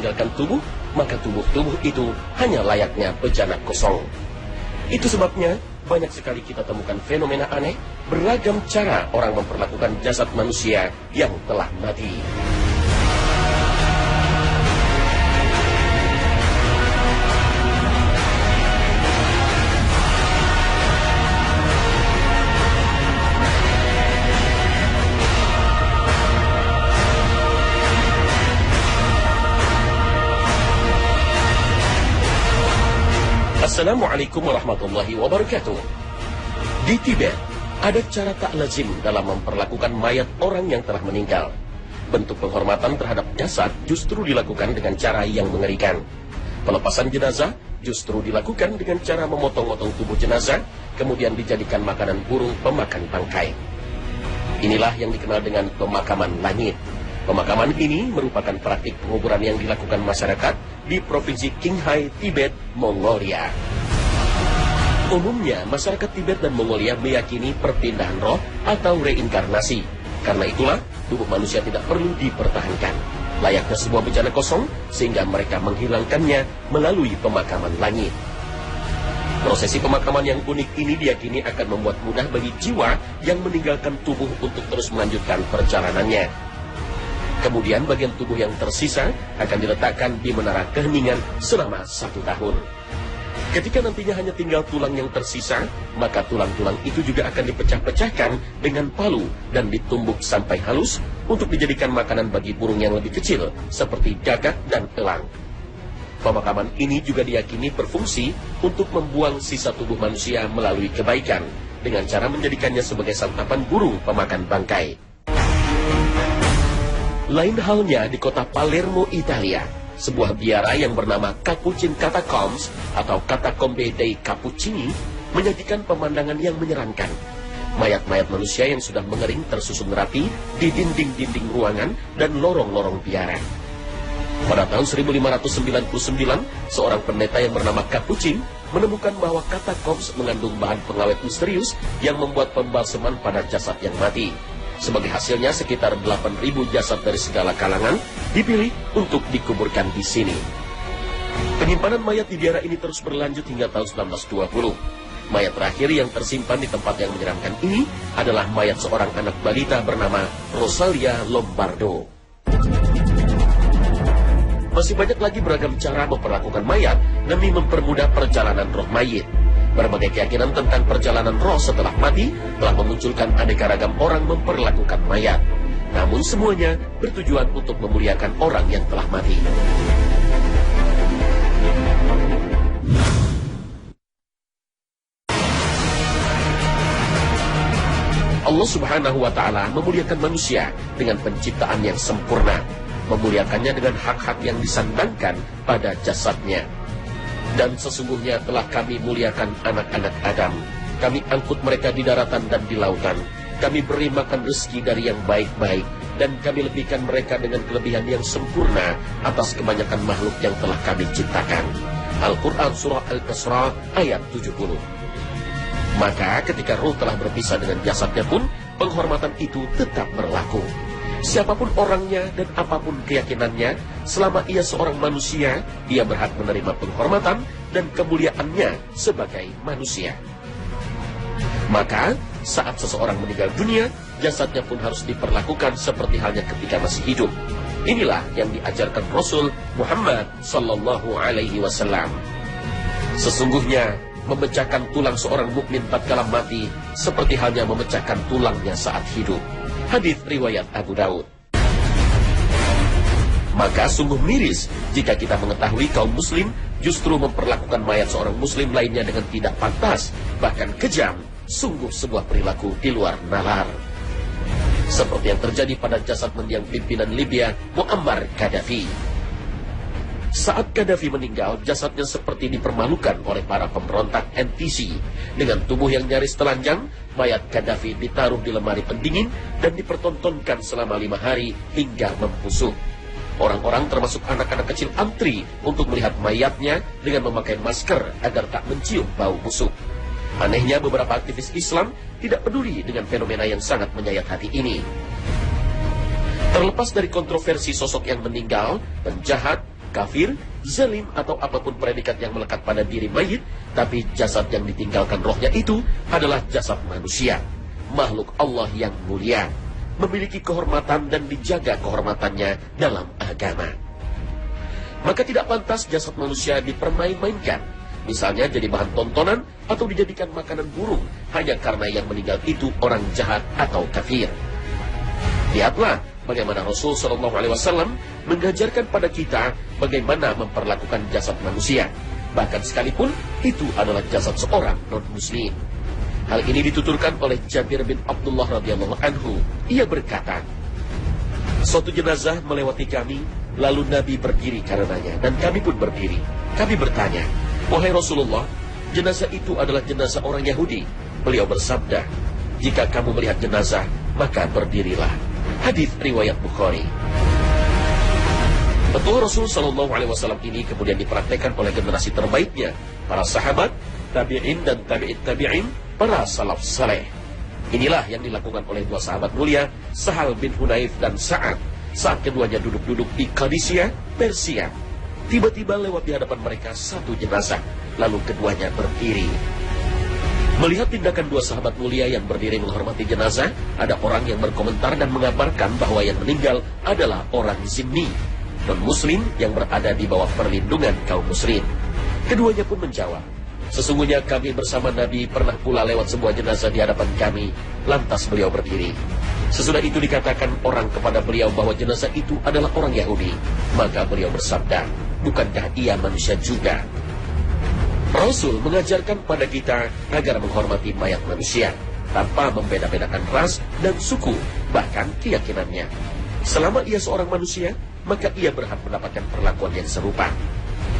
meninggalkan tubuh, maka tubuh-tubuh itu hanya layaknya bejana kosong. Itu sebabnya banyak sekali kita temukan fenomena aneh, beragam cara orang memperlakukan jasad manusia yang telah mati. Assalamualaikum warahmatullahi wabarakatuh. Di Tibet, ada cara tak lazim dalam memperlakukan mayat orang yang telah meninggal. Bentuk penghormatan terhadap jasad justru dilakukan dengan cara yang mengerikan. Pelepasan jenazah justru dilakukan dengan cara memotong-motong tubuh jenazah, kemudian dijadikan makanan burung pemakan bangkai. Inilah yang dikenal dengan pemakaman langit. Pemakaman ini merupakan praktik penguburan yang dilakukan masyarakat di Provinsi Qinghai, Tibet, Mongolia. Umumnya, masyarakat Tibet dan Mongolia meyakini perpindahan roh atau reinkarnasi. Karena itulah, tubuh manusia tidak perlu dipertahankan. Layaknya sebuah bejana kosong, sehingga mereka menghilangkannya melalui pemakaman langit. Prosesi pemakaman yang unik ini diyakini akan membuat mudah bagi jiwa yang meninggalkan tubuh untuk terus melanjutkan perjalanannya. Kemudian bagian tubuh yang tersisa akan diletakkan di menara keheningan selama 1 tahun. Ketika nantinya hanya tinggal tulang yang tersisa, maka tulang-tulang itu juga akan dipecah-pecahkan dengan palu dan ditumbuk sampai halus untuk dijadikan makanan bagi burung yang lebih kecil seperti gagak dan elang. Pemakaman ini juga diyakini berfungsi untuk membuang sisa tubuh manusia melalui kebaikan dengan cara menjadikannya sebagai santapan burung pemakan bangkai. Lain halnya di kota Palermo, Italia, sebuah biara yang bernama Capuchin Catacombs atau Catacombe dei Cappuccini menyajikan pemandangan yang menyeramkan. Mayat-mayat manusia yang sudah mengering tersusun rapi di dinding-dinding ruangan dan lorong-lorong biara. Pada tahun 1599, seorang pendeta yang bernama Capuchin menemukan bahwa Catacombs mengandung bahan pengawet misterius yang membuat pembalseman pada jasad yang mati. Sebagai hasilnya, sekitar 8.000 jasad dari segala kalangan dipilih untuk dikuburkan di sini. Penyimpanan mayat di biara ini terus berlanjut hingga tahun 1920. Mayat terakhir yang tersimpan di tempat yang menyeramkan ini adalah mayat seorang anak balita bernama Rosalia Lombardo. Masih banyak lagi beragam cara memperlakukan mayat demi mempermudah perjalanan roh mayit. Berbagai keyakinan tentang perjalanan roh setelah mati telah memunculkan aneka ragam orang memperlakukan mayat. Namun semuanya bertujuan untuk memuliakan orang yang telah mati. Allah Subhanahu wa Ta'ala memuliakan manusia dengan penciptaan yang sempurna, memuliakannya dengan hak-hak yang disandangkan pada jasadnya. Dan sesungguhnya telah kami muliakan anak-anak Adam. Kami angkut mereka di daratan dan di lautan. Kami beri makan rezeki dari yang baik-baik. Dan kami lebihkan mereka dengan kelebihan yang sempurna atas kebanyakan makhluk yang telah kami ciptakan. Al-Quran Surah Al-Isra ayat 70. Maka ketika ruh telah berpisah dengan jasadnya pun, penghormatan itu tetap berlaku. Siapapun orangnya dan apapun keyakinannya, selama ia seorang manusia, ia berhak menerima penghormatan dan kemuliaannya sebagai manusia. Maka, saat seseorang meninggal dunia, jasadnya pun harus diperlakukan seperti halnya ketika masih hidup. Inilah yang diajarkan Rasul Muhammad sallallahu alaihi wasallam. Sesungguhnya, memecahkan tulang seorang mukmin tatkala mati seperti halnya memecahkan tulangnya saat hidup. Hadits riwayat Abu Daud. Maka sungguh miris jika kita mengetahui kaum muslim justru memperlakukan mayat seorang muslim lainnya dengan tidak pantas, bahkan kejam. Sungguh sebuah perilaku di luar nalar. Seperti yang terjadi pada jasad mendiang pimpinan Libya, Muammar Gaddafi. Saat Gaddafi meninggal, jasadnya seperti dipermalukan oleh para pemberontak NTC. Dengan tubuh yang nyaris telanjang, mayat Gaddafi ditaruh di lemari pendingin dan dipertontonkan selama 5 hari hingga membusuk. Orang-orang termasuk anak-anak kecil antri untuk melihat mayatnya dengan memakai masker agar tak mencium bau busuk. Anehnya beberapa aktivis Islam tidak peduli dengan fenomena yang sangat menyayat hati ini. Terlepas dari kontroversi sosok yang meninggal, penjahat, kafir, zalim, atau apapun predikat yang melekat pada diri mayit, tapi jasad yang ditinggalkan rohnya itu adalah jasad manusia, makhluk Allah yang mulia, memiliki kehormatan dan dijaga kehormatannya dalam agama. Maka tidak pantas jasad manusia dipermain-mainkan, misalnya jadi bahan tontonan atau dijadikan makanan burung hanya karena yang meninggal itu orang jahat atau kafir. Lihatlah bagaimana Rasul SAW mengajarkan pada kita bagaimana memperlakukan jasad manusia, bahkan sekalipun itu adalah jasad seorang non-muslim. Hal ini dituturkan oleh Jabir bin Abdullah radhiyallahu anhu. Ia berkata, suatu jenazah melewati kami, lalu Nabi berdiri karenanya, dan kami pun berdiri. Kami bertanya, wahai Rasulullah, jenazah itu adalah jenazah orang Yahudi. Beliau bersabda, jika kamu melihat jenazah, maka berdirilah. Hadis riwayat Bukhari. Petua Rasul SAW ini kemudian dipraktekkan oleh generasi terbaiknya, para sahabat, tabi'in dan tabi'in, para salaf saleh. Inilah yang dilakukan oleh dua sahabat mulia, Sahal bin Hunayf dan Sa'ad, saat keduanya duduk-duduk di Qadisiyah, Persia. Tiba-tiba lewat di hadapan mereka satu jenazah, lalu keduanya berdiri. Melihat tindakan dua sahabat mulia yang berdiri menghormati jenazah, ada orang yang berkomentar dan mengabarkan bahwa yang meninggal adalah orang zimmi, non-muslim yang berada di bawah perlindungan kaum muslim. Keduanya pun menjawab, sesungguhnya kami bersama Nabi pernah pula lewat sebuah jenazah di hadapan kami, lantas beliau berdiri. Sesudah itu dikatakan orang kepada beliau bahwa jenazah itu adalah orang Yahudi. Maka beliau bersabda, bukankah ia manusia juga? Rasul mengajarkan pada kita agar menghormati mayat manusia tanpa membeda-bedakan ras dan suku, bahkan keyakinannya. Selama ia seorang manusia, maka ia berhak mendapatkan perlakuan yang serupa.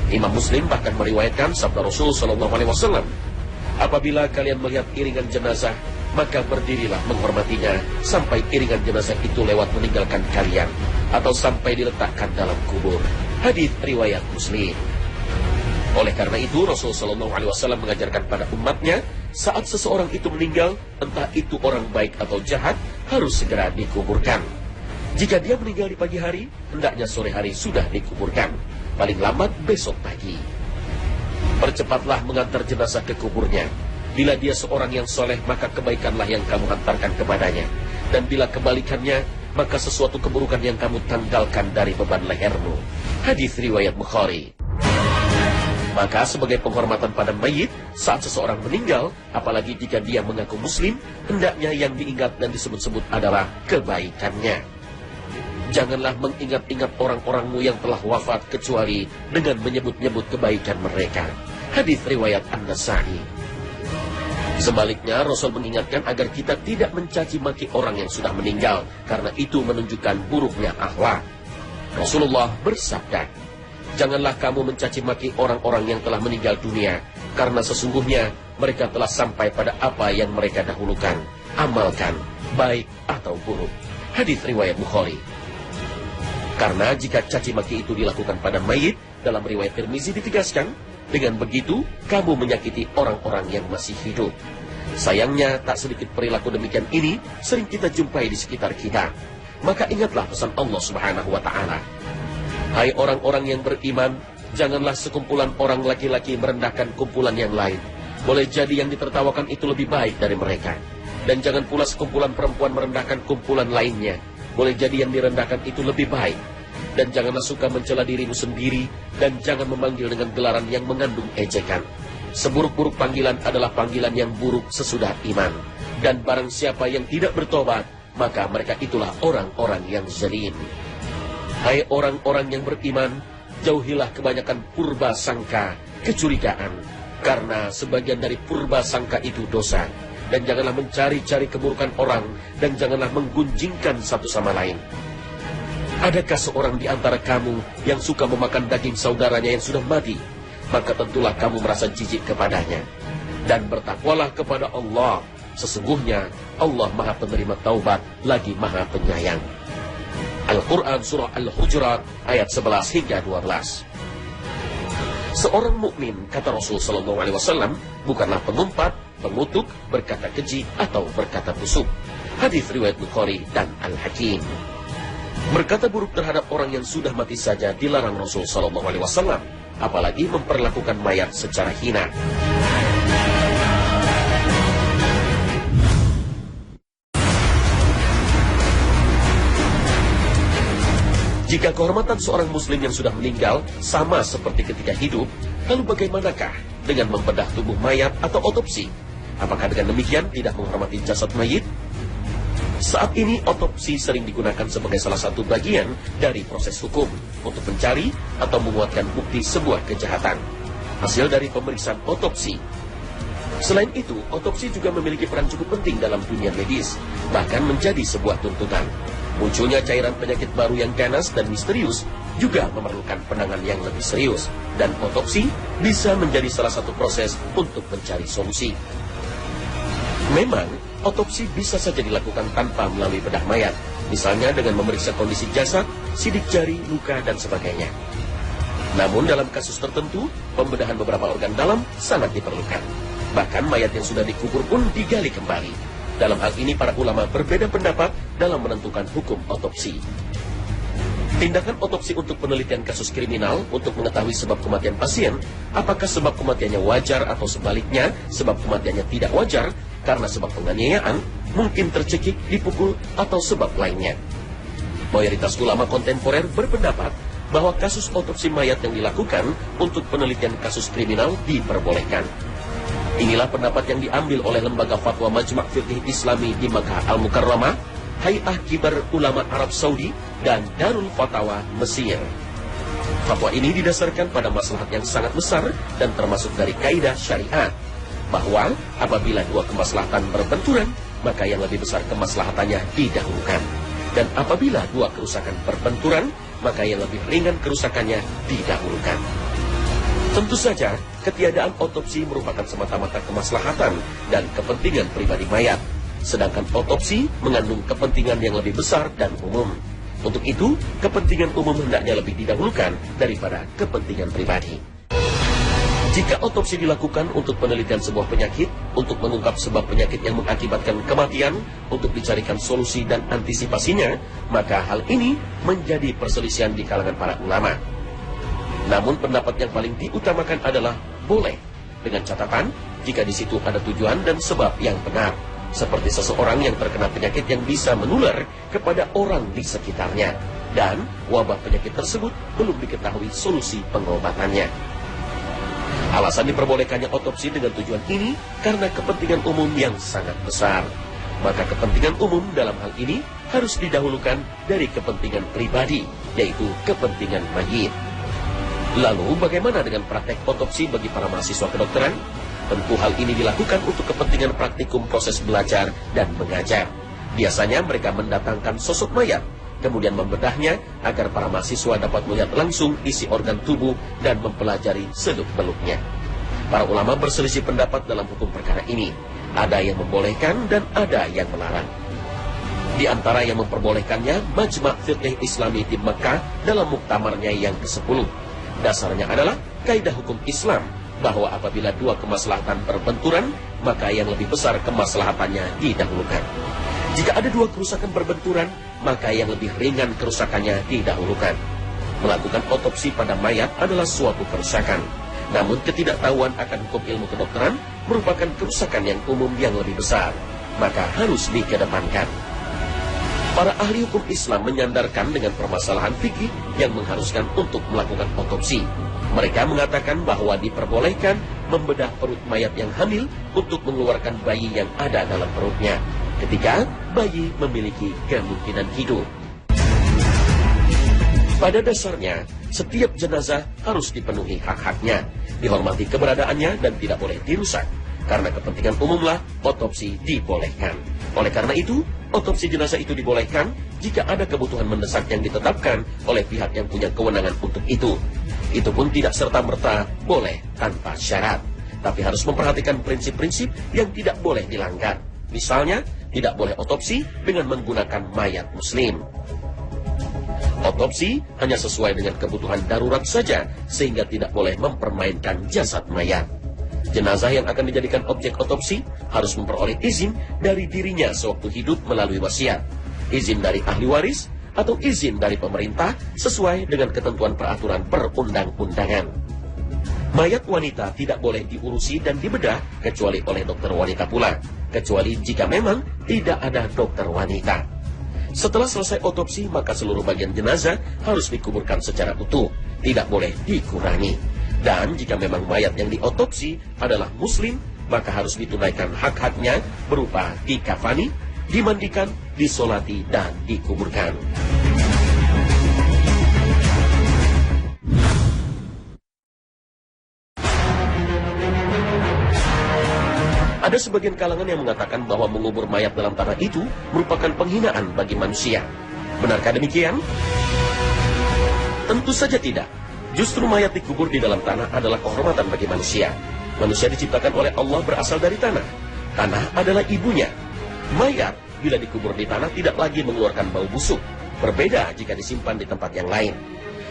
Imam Muslim bahkan meriwayatkan sabda Rasul SAW, apabila kalian melihat iringan jenazah, maka berdirilah menghormatinya sampai iringan jenazah itu lewat meninggalkan kalian, atau sampai diletakkan dalam kubur. Hadis riwayat Muslim. Oleh karena itu, Rasul SAW mengajarkan pada umatnya, saat seseorang itu meninggal, entah itu orang baik atau jahat, harus segera dikuburkan. Jika dia meninggal di pagi hari, hendaknya sore hari sudah dikuburkan, paling lambat besok pagi. Percepatlah mengantar jenazah ke kuburnya. Bila dia seorang yang soleh, maka kebaikanlah yang kamu hantarkan kepadanya. Dan bila kebalikannya, maka sesuatu keburukan yang kamu tanggalkan dari beban lehermu. Hadis riwayat Bukhari. Maka sebagai penghormatan pada mayit, saat seseorang meninggal, apalagi jika dia mengaku muslim, hendaknya yang diingat dan disebut-sebut adalah kebaikannya. Janganlah mengingat-ingat orang-orangmu yang telah wafat kecuali dengan menyebut-nyebut kebaikan mereka. Hadis riwayat An-Nasa'i. Sebaliknya, Rasul mengingatkan agar kita tidak mencaci maki orang yang sudah meninggal, karena itu menunjukkan buruknya akhlak. Rasulullah bersabda, janganlah kamu mencaci maki orang-orang yang telah meninggal dunia, karena sesungguhnya mereka telah sampai pada apa yang mereka dahulukan, amalkan, baik atau buruk. Hadis riwayat Bukhari. Karena jika caci maki itu dilakukan pada mayit, dalam riwayat Tirmizi ditegaskan, dengan begitu kamu menyakiti orang-orang yang masih hidup. Sayangnya tak sedikit perilaku demikian ini sering kita jumpai di sekitar kita. Maka ingatlah pesan Allah Subhanahu wa Ta'ala. Hai orang-orang yang beriman, janganlah sekumpulan orang laki-laki merendahkan kumpulan yang lain. Boleh jadi yang ditertawakan itu lebih baik dari mereka. Dan jangan pula sekumpulan perempuan merendahkan kumpulan lainnya. Boleh jadi yang direndahkan itu lebih baik. Dan janganlah suka mencela dirimu sendiri, dan jangan memanggil dengan gelaran yang mengandung ejekan. Seburuk-buruk panggilan adalah panggilan yang buruk sesudah iman. Dan barang siapa yang tidak bertobat, maka mereka itulah orang-orang yang zalim. Hai orang-orang yang beriman, jauhilah kebanyakan purba sangka, kecurigaan, karena sebagian dari purba sangka itu dosa. Dan janganlah mencari-cari keburukan orang, dan janganlah menggunjingkan satu sama lain. Adakah seorang di antara kamu yang suka memakan daging saudaranya yang sudah mati? Maka tentulah kamu merasa jijik kepadanya. Dan bertakwalah kepada Allah. Sesungguhnya Allah Maha Penerima Taubat, lagi Maha Penyayang. Al-Quran Surah Al-Hujurat ayat 11 hingga 12. Seorang mukmin, kata Rasul SAW, bukanlah pengumpat, pengutuk, berkata keji, atau berkata busuk. Hadis riwayat Bukhari dan Al-Hakim. Berkata buruk terhadap orang yang sudah mati saja dilarang Rasul Shallallahu Alaihi Wasallam, apalagi memperlakukan mayat secara hina. Jika kehormatan seorang muslim yang sudah meninggal sama seperti ketika hidup, lalu bagaimanakah dengan membedah tubuh mayat atau otopsi? Apakah dengan demikian tidak menghormati jasad mayit? Saat ini otopsi sering digunakan sebagai salah satu bagian dari proses hukum untuk mencari atau menguatkan bukti sebuah kejahatan. Hasil dari pemeriksaan otopsi. Selain itu, otopsi juga memiliki peran cukup penting dalam dunia medis, bahkan menjadi sebuah tuntutan. Munculnya cairan penyakit baru yang ganas dan misterius juga memerlukan penanganan yang lebih serius, dan otopsi bisa menjadi salah satu proses untuk mencari solusi. Memang, otopsi bisa saja dilakukan tanpa melalui bedah mayat, misalnya dengan memeriksa kondisi jasad, sidik jari, luka, dan sebagainya. Namun dalam kasus tertentu, pembedahan beberapa organ dalam sangat diperlukan. Bahkan mayat yang sudah dikubur pun digali kembali. Dalam hal ini para ulama berbeda pendapat dalam menentukan hukum otopsi. Tindakan otopsi untuk penelitian kasus kriminal untuk mengetahui sebab kematian pasien, apakah sebab kematiannya wajar atau sebaliknya sebab kematiannya tidak wajar karena sebab penganiayaan, mungkin tercekik, dipukul, atau sebab lainnya. Mayoritas ulama kontemporer berpendapat bahwa kasus otopsi mayat yang dilakukan untuk penelitian kasus kriminal diperbolehkan. Inilah pendapat yang diambil oleh Lembaga Fatwa Majma' Fiqih Islami di Makkah Al-Mukarramah, Hay'ah Kibar Ulama Arab Saudi, dan Darul Fatawa Mesir. Fatwa ini didasarkan pada maslahat yang sangat besar dan termasuk dari kaidah syariat, bahwa apabila dua kemaslahatan berbenturan, maka yang lebih besar kemaslahatannya didahulukan. Dan apabila dua kerusakan berbenturan, maka yang lebih ringan kerusakannya didahulukan. Tentu saja, ketiadaan otopsi merupakan semata-mata kemaslahatan dan kepentingan pribadi mayat. Sedangkan otopsi mengandung kepentingan yang lebih besar dan umum. Untuk itu, kepentingan umum hendaknya lebih didahulukan daripada kepentingan pribadi. Jika otopsi dilakukan untuk penelitian sebuah penyakit, untuk mengungkap sebab penyakit yang mengakibatkan kematian, untuk dicarikan solusi dan antisipasinya, maka hal ini menjadi perselisihan di kalangan para ulama. Namun pendapat yang paling diutamakan adalah boleh, dengan catatan jika di situ ada tujuan dan sebab yang benar, seperti seseorang yang terkena penyakit yang bisa menular kepada orang di sekitarnya, dan wabah penyakit tersebut belum diketahui solusi pengobatannya. Alasan diperbolehkannya otopsi dengan tujuan ini karena kepentingan umum yang sangat besar. Maka kepentingan umum dalam hal ini harus didahulukan dari kepentingan pribadi, yaitu kepentingan mayit. Lalu bagaimana dengan praktek otopsi bagi para mahasiswa kedokteran? Tentu hal ini dilakukan untuk kepentingan praktikum proses belajar dan mengajar. Biasanya mereka mendatangkan sosok mayat, kemudian membedahnya agar para mahasiswa dapat melihat langsung isi organ tubuh dan mempelajari seluk-beluknya. Para ulama berselisih pendapat dalam hukum perkara ini. Ada yang membolehkan dan ada yang melarang. Di antara yang memperbolehkannya, Majma' Fiqih Islami di Makkah dalam muktamarnya yang ke-10. Dasarnya adalah kaidah hukum Islam, bahwa apabila dua kemaslahatan berbenturan, maka yang lebih besar kemaslahatannya didahulukan. Jika ada dua kerusakan berbenturan, maka yang lebih ringan kerusakannya didahulukan. Melakukan otopsi pada mayat adalah suatu kerusakan. Namun ketidaktahuan akan hukum ilmu kedokteran merupakan kerusakan yang umum yang lebih besar, maka harus dikedepankan. Para ahli hukum Islam menyandarkan dengan permasalahan fikih yang mengharuskan untuk melakukan otopsi. Mereka mengatakan bahwa diperbolehkan membedah perut mayat yang hamil untuk mengeluarkan bayi yang ada dalam perutnya, ketika bayi memiliki kemungkinan hidup. Pada dasarnya, setiap jenazah harus dipenuhi hak-haknya, dihormati keberadaannya dan tidak boleh dirusak. Karena kepentingan umumlah otopsi dibolehkan. Oleh karena itu, otopsi jenazah itu dibolehkan jika ada kebutuhan mendesak yang ditetapkan oleh pihak yang punya kewenangan untuk itu. Itu pun tidak serta-merta boleh tanpa syarat, tapi harus memperhatikan prinsip-prinsip yang tidak boleh dilanggar. Misalnya, tidak boleh otopsi dengan menggunakan mayat muslim. Otopsi hanya sesuai dengan kebutuhan darurat saja, sehingga tidak boleh mempermainkan jasad mayat. Jenazah yang akan dijadikan objek otopsi harus memperoleh izin dari dirinya sewaktu hidup melalui wasiat, izin dari ahli waris, atau izin dari pemerintah sesuai dengan ketentuan peraturan perundang-undangan. Mayat wanita tidak boleh diurusi dan dibedah kecuali oleh dokter wanita pula, kecuali jika memang tidak ada dokter wanita. Setelah selesai otopsi, maka seluruh bagian jenazah harus dikuburkan secara utuh, tidak boleh dikurangi. Dan jika memang mayat yang diotopsi adalah muslim, maka harus ditunaikan hak-haknya berupa dikafani, dimandikan, disolati, dan dikuburkan. Ada sebagian kalangan yang mengatakan bahwa mengubur mayat dalam tanah itu merupakan penghinaan bagi manusia. Benarkah demikian? Tentu saja tidak. Justru mayat dikubur di dalam tanah adalah kehormatan bagi manusia. Manusia diciptakan oleh Allah berasal dari tanah. Tanah adalah ibunya. Mayat bila dikubur di tanah tidak lagi mengeluarkan bau busuk. Berbeda jika disimpan di tempat yang lain.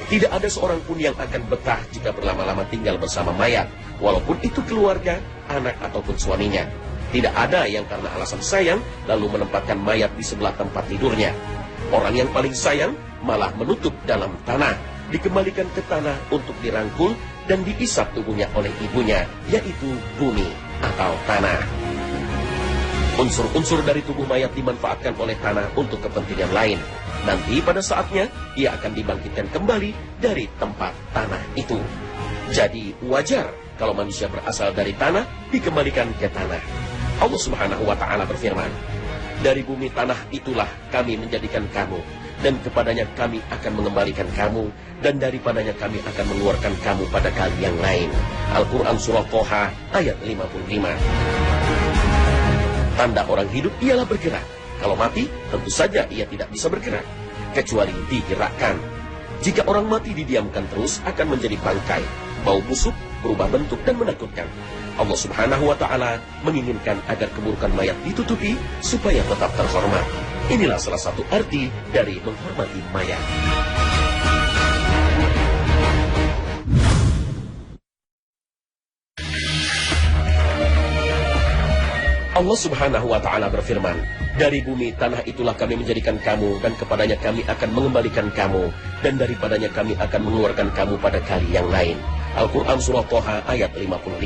Tidak ada seorang pun yang akan betah jika berlama-lama tinggal bersama mayat, walaupun itu keluarga, anak ataupun suaminya. Tidak ada yang karena alasan sayang lalu menempatkan mayat di sebelah tempat tidurnya. Orang yang paling sayang malah menutup dalam tanah, dikembalikan ke tanah untuk dirangkul dan diisap tubuhnya oleh ibunya, yaitu bumi atau tanah. Unsur-unsur dari tubuh mayat dimanfaatkan oleh tanah untuk kepentingan lain. Nanti pada saatnya, ia akan dibangkitkan kembali dari tempat tanah itu. Jadi wajar kalau manusia berasal dari tanah, dikembalikan ke tanah. Allah Subhanahu wa Ta'ala berfirman, dari bumi tanah itulah kami menjadikan kamu, dan kepadanya kami akan mengembalikan kamu, dan daripadanya kami akan mengeluarkan kamu pada kali yang lain. Al-Quran Surah Toha ayat 55. Tanda orang hidup ialah bergerak. Kalau mati, tentu saja ia tidak bisa bergerak, kecuali digerakkan. Jika orang mati didiamkan terus, akan menjadi bangkai, bau busuk, berubah bentuk dan menakutkan. Allah Subhanahu wa Ta'ala menginginkan agar keburukan mayat ditutupi supaya tetap terhormat. Inilah salah satu arti dari menghormati mayat. Allah Subhanahu wa Ta'ala berfirman, dari bumi tanah itulah kami menjadikan kamu, dan kepadanya kami akan mengembalikan kamu, dan daripadanya kami akan mengeluarkan kamu pada kali yang lain. Al-Quran Surah Toha ayat 55.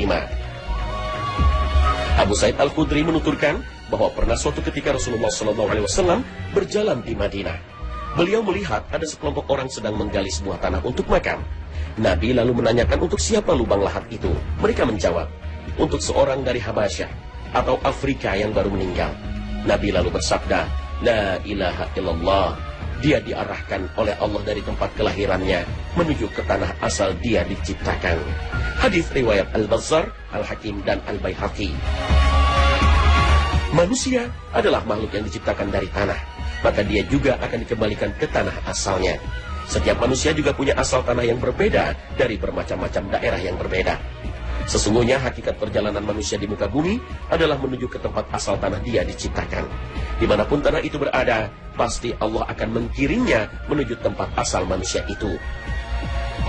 Abu Sa'id Al-Khudri menuturkan bahwa pernah suatu ketika Rasulullah SAW berjalan di Madinah. Beliau melihat ada sekelompok orang sedang menggali sebuah tanah untuk makam. Nabi lalu menanyakan untuk siapa lubang lahat itu. Mereka menjawab, untuk seorang dari Habasyah atau Afrika yang baru meninggal. Nabi lalu bersabda, La ilaha illallah. Dia diarahkan oleh Allah dari tempat kelahirannya menuju ke tanah asal dia diciptakan. Hadis riwayat Al-Bazzar, Al-Hakim, dan Al-Baihaqi. Manusia adalah makhluk yang diciptakan dari tanah, maka dia juga akan dikembalikan ke tanah asalnya. Setiap manusia juga punya asal tanah yang berbeda dari bermacam-macam daerah yang berbeda. Sesungguhnya hakikat perjalanan manusia di muka bumi adalah menuju ke tempat asal tanah dia diciptakan. Dimanapun tanah itu berada, pasti Allah akan mengkirimnya menuju tempat asal manusia itu.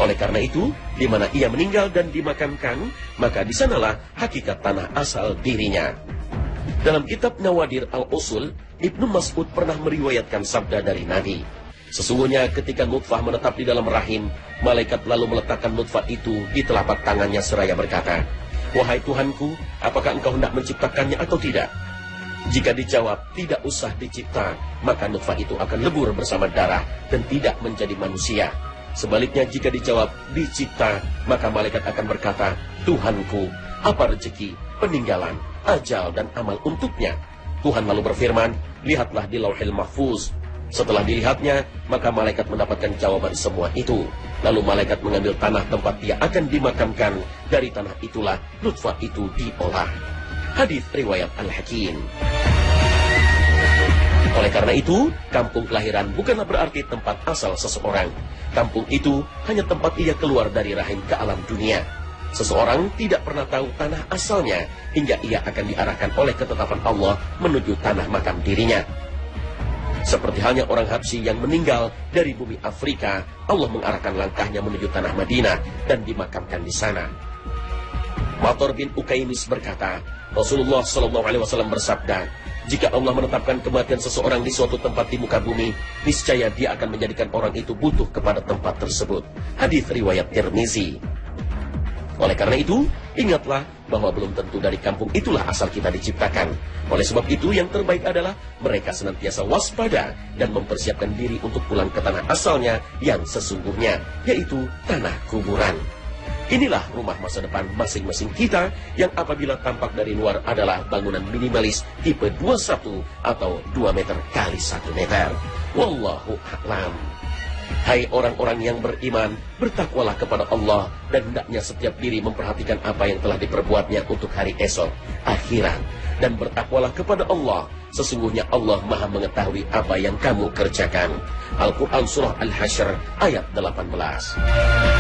Oleh karena itu, di mana ia meninggal dan dimakamkan, maka di sanalah hakikat tanah asal dirinya. Dalam kitab Nawadir Al-Usul, Ibnu Mas'ud pernah meriwayatkan sabda dari Nabi. Sesungguhnya ketika nutfah menetap di dalam rahim, malaikat lalu meletakkan nutfah itu di telapak tangannya seraya berkata, Wahai Tuhanku, apakah engkau hendak menciptakannya atau tidak? Jika dijawab, tidak usah dicipta, maka nutfah itu akan lebur bersama darah dan tidak menjadi manusia. Sebaliknya jika dijawab, dicipta, maka malaikat akan berkata, Tuhanku, apa rezeki, peninggalan, ajal dan amal untuknya? Tuhan lalu berfirman, lihatlah di Lauhil Mahfuz. Setelah dilihatnya, maka malaikat mendapatkan jawaban semua itu. Lalu malaikat mengambil tanah tempat dia akan dimakamkan. Dari tanah itulah nutfah itu diolah. Hadis riwayat Al-Hakim. Oleh karena itu, kampung kelahiran bukanlah berarti tempat asal seseorang. Kampung itu hanya tempat ia keluar dari rahim ke alam dunia. Seseorang tidak pernah tahu tanah asalnya hingga ia akan diarahkan oleh ketetapan Allah menuju tanah makam dirinya. Seperti halnya orang Habsyi yang meninggal dari bumi Afrika, Allah mengarahkan langkahnya menuju tanah Madinah dan dimakamkan di sana. Mathur bin Ukaimis berkata, Rasulullah SAW bersabda, Jika Allah menetapkan kematian seseorang di suatu tempat di muka bumi, niscaya Dia akan menjadikan orang itu butuh kepada tempat tersebut. Hadis riwayat Tirmizi. Oleh karena itu, ingatlah bahwa belum tentu dari kampung itulah asal kita diciptakan. Oleh sebab itu, yang terbaik adalah mereka senantiasa waspada dan mempersiapkan diri untuk pulang ke tanah asalnya yang sesungguhnya, yaitu tanah kuburan. Inilah rumah masa depan masing-masing kita yang apabila tampak dari luar adalah bangunan minimalis tipe 21 atau 2 meter kali 1 meter. Wallahu a'lam. Hai orang-orang yang beriman, bertakwalah kepada Allah dan hendaknya setiap diri memperhatikan apa yang telah diperbuatnya untuk hari esok, akhirat. Dan bertakwalah kepada Allah, sesungguhnya Allah Maha mengetahui apa yang kamu kerjakan. Al-Quran Surah Al-Hasyr ayat 18.